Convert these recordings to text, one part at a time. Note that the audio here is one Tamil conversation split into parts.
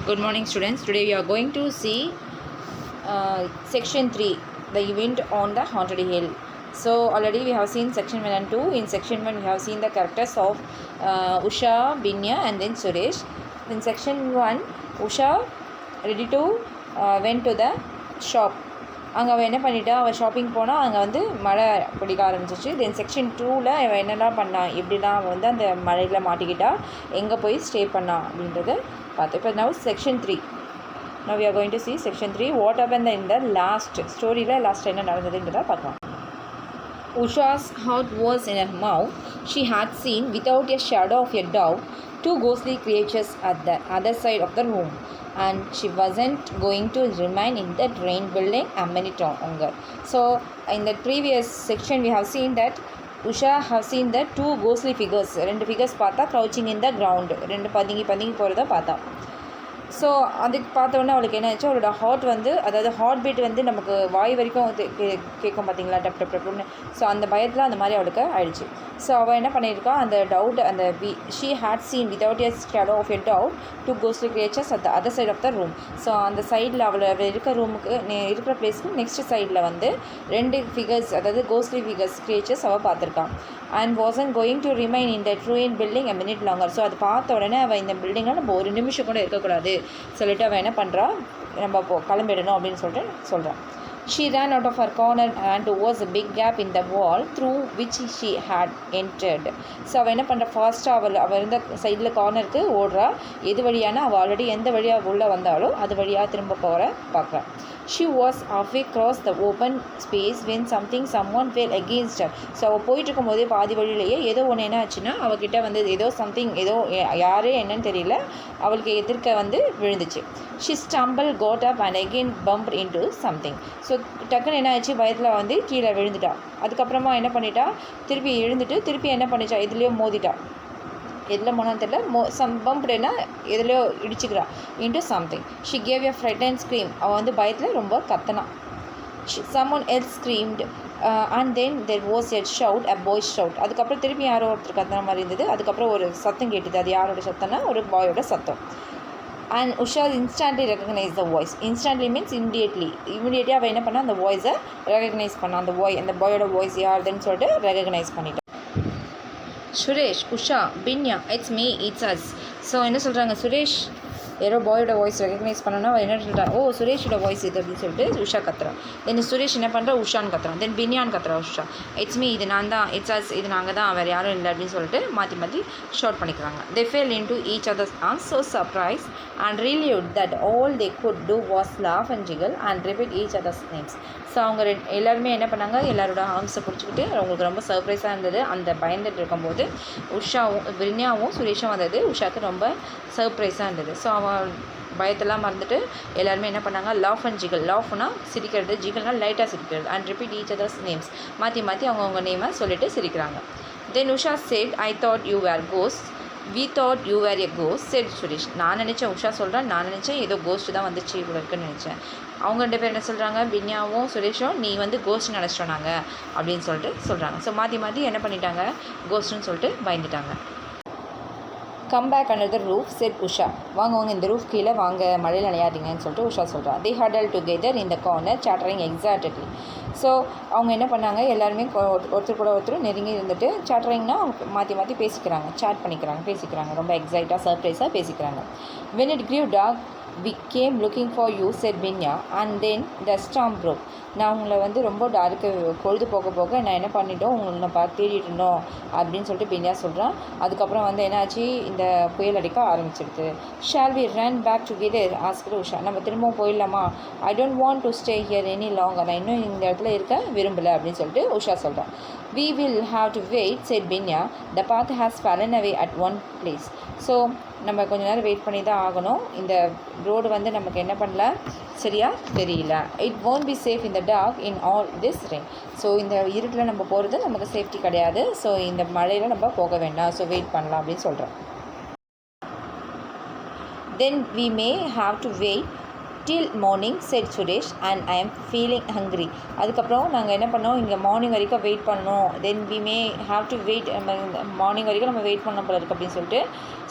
Good morning, students. Today we are going to see section 3, the event on the haunted hill. So already we have seen section 1 and 2. In section 1 we have seen the characters of Usha, Binya and then Suresh. In section 1, Usha ready to went to the shop. அங்கே அவள் என்ன பண்ணிட்டா, அவள் ஷாப்பிங் போனால் அங்கே வந்து மழை பிடிக்க ஆரம்பிச்சிச்சு. தென் செக்ஷன் 2ல் அவள் என்னெல்லாம் பண்ணான், எப்படிலாம் அவள் வந்து அந்த மழையில் மாட்டிக்கிட்டா, எங்கே போய் ஸ்டே பண்ணான் அப்படின்றத பார்த்தோம். இப்போ now section 3. Now we are going to see section 3. What happened in the last storyயில் லாஸ்ட் என்ன நடந்ததுன்றதை பார்க்கலாம். Usha's heart was in her mouth. She had seen, without a shadow of a doubt, two ghostly creatures at the other side of the room, and she wasn't going to remain in that rain building a minute longer. So in the previous section we have seen that Usha have seen the two ghostly figures. ரெண்டு figures பார்த்தா crouching in the ground, ரெண்டு பதுங்கி போகிறத பார்த்தா. ஸோ அதுக்கு பார்த்தோன்னே அவளுக்கு என்ன ஆச்சு, அவளோட ஹார்ட் வந்து, அதாவது ஹார்ட் பீட் வந்து நமக்கு வாய் வரைக்கும் கேட்கும் பார்த்தீங்களா, டப் டப் டப்னு. ஸோ அந்த பயத்தில் அந்த மாதிரி அவளுக்கு ஆயிடுச்சு. ஸோ அவள் என்ன பண்ணியிருக்கா, அந்த டவுட், அந்த she had seen without a shadow of a doubt two ghostly creatures at the other side of the room. So அந்த சைடில் அவள் இருக்கிற ரூமுக்கு இருக்கிற பிளேஸ்க்கு நெக்ஸ்ட் சைடில் வந்து ரெண்டு ஃபிகர்ஸ், அதாவது கோஸ்ட்லி ஃபிகர்ஸ் கிரியேச்சர்ஸ் அவள் பார்த்துருக்கான். And wasn't going to remain in the ruin building a minute longer. So அது பார்த்த உடனே அவள் இந்த பில்டிங்கில் நம்ம ஒரு நிமிஷம் கூட இருக்கக்கூடாது சொல்லிட்டு அவள் என்ன பண்ணுறா, நம்ம கிளம்பிடணும் அப்படின்னு சொல்கிறான். She ran out of her corner and towards a big gap in the wall through which she had entered. So அவள் என்ன பண்ணுறா, ஃபாஸ்ட்டாக அவள் இருந்த சைடில் கார்னருக்கு ஓடுறா. எது வழியான அவள் ஆல்ரெடி எந்த வழியாக உள்ளே வந்தாலும் அது வழியாக திரும்ப போகிற பார்க்குறான். She was halfway across the open space when someone fell against her. So அவள் போயிட்டுருக்கும் போதே பாதி வழியிலேயே ஏதோ ஒன்று என்ன ஆச்சுன்னா, அவகிட்ட வந்து ஏதோ யாரே என்னன்னு தெரியல, அவளுக்கு எதிர்க்க வந்து விழுந்துச்சு. She stumbled, got up and again bumped into something. So டக்குன்னு என்ன ஆச்சு, பயத்தில் வந்து கீழே விழுந்துட்டா. அதுக்கப்புறமா என்ன பண்ணிட்டா, திருப்பி எழுந்துட்டு திருப்பி என்ன பண்ணிட்டா, எதுலேயோ மோதிட்டா. எதில் போனான்னு தெரியல, பம்ப்டுன்னா எதுலையோ இடிச்சுக்கிறா into something. She gave a frightened scream. அவள் வந்து பயத்தில் ரொம்ப கத்தனான். someone else screamed and then there was a shout, a boy's shout. அதுக்கப்புறம் திருப்பி யாரோ ஒருத்தர் கத்துன மாதிரி இருந்தது. அதுக்கப்புறம் ஒரு சத்தம் கேட்டுது. அது யாரோட சத்தம்னா ஒரு பாயோட சத்தம். And Usha instantly recognized the voice. Instantly means immediately அவள் என்ன பண்ணா, அந்த வாய்ஸை ரெகக்னைஸ் பண்ணா. அந்த பாயோட வாய்ஸ் யாருதுன்னு சொல்லிட்டு ரெகக்னைஸ் பண்ணிட்டான். சுரேஷ், உஷா, பின்யா, it's me, it's us. So என்ன சொல்கிறாங்க, சுரேஷ் யாரோ பாயோட வாய்ஸ் ரெகக்னைஸ் பண்ணோன்னா அவள் என்ன சொல்கிறான், ஓ சுரேஷோட வாய்ஸ் இது அப்படின்னு சொல்லிட்டு உஷா கத்துறான். தென் சுரேஷ் என்ன பண்ணுறா, உஷான்னு கத்துறான். தென் பின்யான்னு கத்துறா உஷா. இட்ஸ் மீ, இது நான் தான், இட்ஸ் அஸ், இது நாங்கள் தான், வேறு யாரும் இல்லை அப்படின்னு சொல்லிட்டு மாற்றி ஷார்ட் பண்ணிக்கிறாங்க. They fell in to each other's arms so surprise and relieved that all they could do was laugh and giggle and repeat each other's names. So அவங்க எல்லாருமே என்ன பண்ணாங்க, எல்லாரோட ஆர்ம்ஸை பிடிச்சிக்கிட்டு அவங்களுக்கு ரொம்ப சர்ப்ரைஸாக இருந்தது. அந்த பயந்துட்டு இருக்கும்போது உஷாவும் பின்யாவும் சுரேஷும் வந்தது உஷாவுக்கு ரொம்ப சர்ப்ரைஸாக இருந்தது. ஸோ அவன் பயத்தெல்லாம் மறந்துட்டு எல்லாருமே என்ன பண்ணாங்க, லாஃப் அண்ட் ஜிகல். லாஃப்னா சிரிக்கிறது, ஜிகல்னா லைட்டாக சிரிக்கிறது. And repeat each other's names, மாற்றி அவங்கவுங்க நேமை சொல்லிட்டு சிரிக்கிறாங்க. தென் Usha said, I thought you were ghosts. We thought you were a ghost, said Suresh. நான் நினச்சேன், உஷா சொல்கிறேன், நான் நினச்சேன் ஏதோ கோஸ்ட்டு தான் வந்துச்சு இவ்வளோ இருக்குன்னு நினச்சேன். அவங்க ரெண்டு பேர் என்ன சொல்கிறாங்க, பின்யாவும் சுரேஷும், நீ வந்து கோஸ்ட் நினச்சிட்டோம் நாங்கள் அப்படின்னு சொல்கிறாங்க. ஸோ மாற்றி என்ன பண்ணிட்டாங்க, கோஸ்ட்டுன்னு சொல்லிட்டு பயந்துட்டாங்க. Come back under the roof, said Usha. வாங்க இந்த ரூஃப் கீழே வாங்க, மழையில் நினையாதீங்கன்னு சொல்லிட்டு உஷா சொல்கிறான். They huddle together in the corner chattering exactly. So அவங்க என்ன பண்ணாங்க, எல்லாருமே ஒருத்தர் கூட ஒருத்தர் நெருங்கி இருந்துட்டு சாட்டரிங்னா மாற்றி பேசிக்கிறாங்க. ரொம்ப எக்ஸைட்டாக சர்ப்ரைஸாக பேசிக்கிறாங்க. when it grew dark we came looking for you, said Binya, and then the storm broke. நான் உங்களை வந்து ரொம்ப டார்க்கு பொழுது போக நான் என்ன பண்ணிட்டோம், உங்களை பார்த்து தேடிட்டு இருந்தோம் அப்படின்னு சொல்லிட்டு பின்யா சொல்கிறான். அதுக்கப்புறம் வந்து என்னாச்சு, இந்த புயல் அடிக்க ஆரம்பிச்சிடுது. Shall we run back together, asked Usha. நம்ம திரும்பவும் போயிடலாமா? I don't want to stay here any longer. நான் இன்னும் இந்த இடத்துல இருக்க விரும்பலை அப்படின்னு சொல்லிட்டு உஷா சொல்கிறான். We will have to wait, said Binya. The path has fallen away at one place. So நம்ம கொஞ்ச நேரம் வெயிட் பண்ணி தான் ஆகணும். இந்த ரோடு வந்து நமக்கு என்ன பண்ணல, சரியா தெரியல. It won't be safe in the dark in all this rain. So இந்த இருட்டில் நம்ம போகிறது நமக்கு சேஃப்டி கிடையாது. ஸோ இந்த மழையில் நம்ம போக வேண்டாம், ஸோ வெயிட் பண்ணலாம் அப்படின்னு சொல்கிறோம். Then we may have to wait till morning said Suresh and I am feeling hungry. அதுக்கப்புறம் நாங்கள் என்ன பண்ணோம், இங்கே மார்னிங் வரைக்கும் வெயிட் பண்ணோம், then we may have to wait, morning வரைக்கும் நம்ம வெயிட் பண்ண போல இருக்குது அப்படின்னு சொல்லிட்டு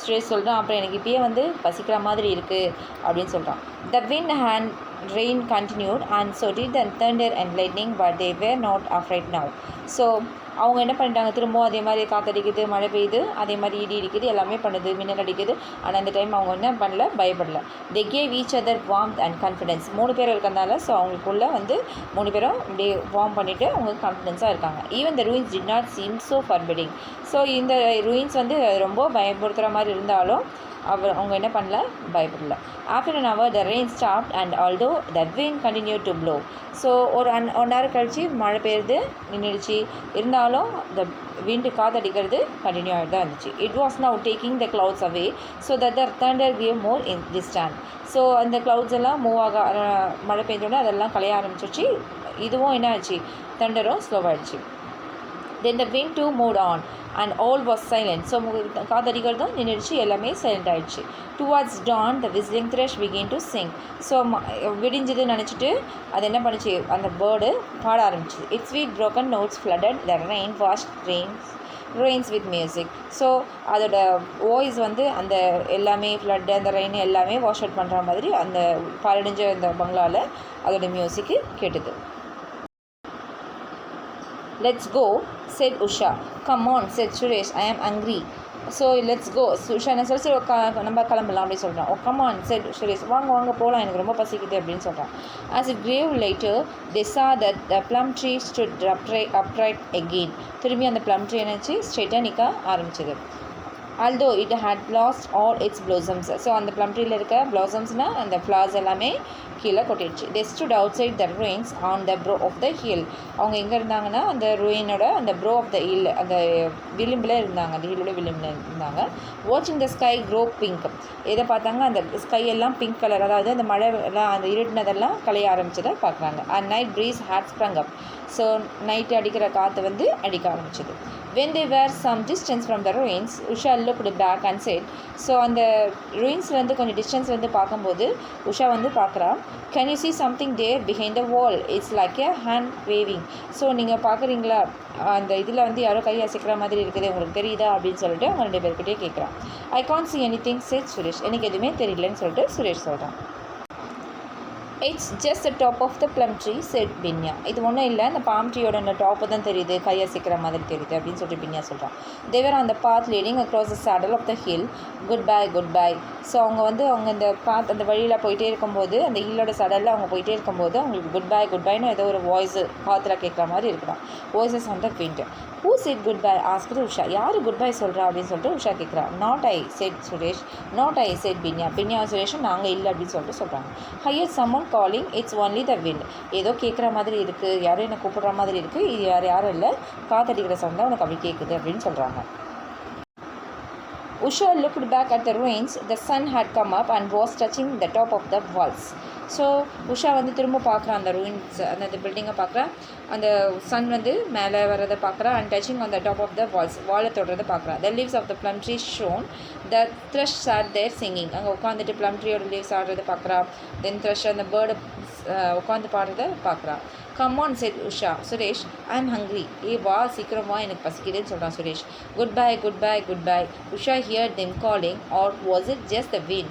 சுரேஷ் சொல்கிறான். அப்புறம் எனக்கு இப்பயே வந்து பசிக்கிற மாதிரி இருக்குது அப்படின்னு சொல்கிறான். The wind and rain continued and so did the thunder and lightning, but they were not afraid now. So அவங்க என்ன பண்ணிட்டாங்க, திரும்பவும் அதே மாதிரி காற்றடிக்குது, மழை பெய்யுது, அதே மாதிரி இடி இடிக்குது, எல்லாமே பண்ணுது, மின்னல் அடிக்குது. ஆனால் அந்த டைம் அவங்க என்ன பண்ணல, பயப்படல. they gave each other warmth and confidence. 3 பேர் இருக்கிறதுனால ஸோ அவங்களுக்குள்ள வந்து 3 பேரும் இப்படியே வார்ம் பண்ணிவிட்டு அவங்க கான்ஃபிடென்ஸாக இருக்காங்க. Even the ruins did not seem so forbidding. So இந்த ruins வந்து ரொம்ப பயப்படுத்துகிற மாதிரி இருந்தாலும் அவங்க என்ன பண்ணல, பயப்படல. After an hour the rain stopped and although the wind continued to blow. So ஒரு 1 hour கழிச்சு மழை பெய்யுது நின்றுடுச்சு, இருந்தாலும் the wind காற்றடிக்கிறது கண்டினியூ ஆகிட்டு தான் இருந்துச்சு. It was now taking the clouds away so that the thunder gave more in distant. So அந்த clouds எல்லாம் மூவ் ஆக மழை பெய்ஞ்சோடனே அதெல்லாம் கலைய ஆரம்பிச்சிச்சு. இதுவும் என்ன ஆச்சு, தண்டரும் ஸ்லோவாகிடுச்சு. Then the wind too moved on and all was silent. So காற்றடிக்கிறதும் நின்றுடுச்சு, எல்லாமே சைலண்ட் ஆகிடுச்சு. Towards dawn the whistling thrush began to sing. So விடிஞ்சதுன்னு நினச்சிட்டு அது என்ன பண்ணிச்சு, அந்த பேர்டு பாட ஆரம்பிச்சு. Its sweet broken notes flooded the rain washed rains with music. So அதோட வாய்ஸ் வந்து அந்த எல்லாமே ஃப்ளட்டு, அந்த ரெயின் எல்லாமே வாஷ் அவுட் பண்ணுற மாதிரி அந்த பாலடைஞ்ச அந்த பங்களாவில் அதோட மியூசிக்கு கேட்டுது. Let's go, said Usha. Come on, said Suresh. I am hungry. So let's go. Usha என்ன சொல்லி நம்ம கிளம்பலாம் அப்படின்னு சொல்கிறான். Oh come on, said Suresh. வாங்க போகலாம், எனக்கு ரொம்ப பசிக்குது அப்படின்னு சொல்கிறான். As it grew later, they saw that the plum tree stood upright again. திரும்பி அந்த plum tree என்னாச்சு, ஸ்ட்ரெயிட்டாக நிற்க ஆரம்பிச்சது. although it had lost all its blossoms. So அந்த plum treeல இருக்க blossoms-னால் அந்த flowers எல்லாமே கீழே கொட்டிடுச்சு. they stood outside the ruins on the brow of the hill. அவங்க எங்கே இருந்தாங்கன்னா அந்த ruinோட அந்த brow of the hill, அந்த விளிம்பில் இருந்தாங்க, அந்த ஹில்லோட விளிம்பில் இருந்தாங்க. watching the sky grow pink. எதை பார்த்தாங்க, அந்த ஸ்கை எல்லாம் பிங்க் கலர், அதாவது அந்த மழை எல்லாம் அந்த இருட்டினதெல்லாம் கலைய ஆரம்பிச்சதை பார்க்குறாங்க. and night breeze had sprung up. So night அடிக்கிற காற்று வந்து அடிக்க ஆரம்பிச்சது. when they were some distance from the ruins, Usha looked back and said. So அந்த ruinsலேருந்து கொஞ்சம் டிஸ்டன்ஸ் வந்து பார்க்கும்போது உஷா வந்து பார்க்குறா. can you see something there behind the wall? it's like a hand waving. So நீங்கள் பார்க்குறீங்களா, அந்த இதில் வந்து யாரோ கை அசைக்கிற மாதிரி இருக்குது, உங்களுக்கு தெரியுதா அப்படின்னு சொல்லிட்டு அவங்க 2 பேர்கிட்டே கேட்குறான். I can't see anything, said Suresh. எனக்கு எதுவுமே தெரியலன்னு சொல்லிட்டு சுரேஷ் சொல்கிறான். It's just the top of the plum tree, said Binya. இது ஒன்றும் இல்லை, அந்த பாம் ட்ரீயோட அந்த டாப்பு தான் தெரியுது, கையை சிக்கிற மாதிரி தெரியுது அப்படின்னு சொல்லிட்டு பின்யா சொல்கிறான். they were on the path leading across the saddle of the hill. goodbye. So அவங்க இந்த பாத் அந்த வழியில் போயிட்டே இருக்கும்போது, அந்த ஹில்லோட சடலில் அவங்க போயிட்டே இருக்கும்போது அவங்களுக்கு குட்பைன்னு ஏதோ ஒரு வாய்ஸு காற்றுல கேட்குற மாதிரி இருக்கலாம். Voices on the wind. who said goodbye, asked Usha. யார் குட்பை சொல்கிறா அப்படின்னு சொல்லிட்டு உஷா கேட்குறா. not I, said Suresh. not I, said பின்யா சுரேஷும் நாங்கள் இல்லை அப்படின்னு சொல்லிட்டு சொல்கிறாங்க. higher someone calling, it's only the wind. ஏதோ கேட்குற மாதிரி இருக்குது, யாரும் என்னை கூப்பிட்ற மாதிரி இருக்குது, இது யாரும் இல்லை, காற்றடிக்கிற சவுண்ட் தான் உனக்கு அப்படி கேட்குது அப்படின்னு சொல்கிறாங்க. Usha looked back at the ruins. The sun had come up and was touching the top of the walls. So Usha வந்து திரும்ப பார்க்குறான் அந்த ruins, அந்த பில்டிங்கை பார்க்குறான், அந்த சன் வந்து மேலே வர்றதை பார்க்குறான். And touching on the top of the வாலை தொடுறதை பார்க்குறான். the leaves of the plum tree shone. the thrush sat there singing. அங்கே உட்காந்துட்டு plum treeயோட லீவ்ஸ் ஆடுறதை பார்க்குறான். தென் thrush அந்த பேர்டு உட்காந்து பாடுறதை பார்க்குறான். come on, said Usha. Suresh, I am hungry. வா சீக்கிரமா, எனக்கு பசிக்குதுன்னு சொல்கிறான் Suresh. goodbye. Usha heard them calling, or was it just the wind?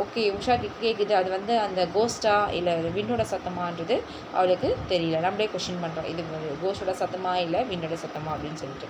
Okay, Usha கேட்குது, அது வந்து அந்த கோஸ்டா இல்லை விண்டோட சத்தமான்றது அவளுக்கு தெரியல. நம்மளே கொஷின் பண்ணுறோம், இது கோஸ்டோட சத்தமா இல்லை விண்டோட சத்தமா அப்படின்னு சொல்லிட்டு.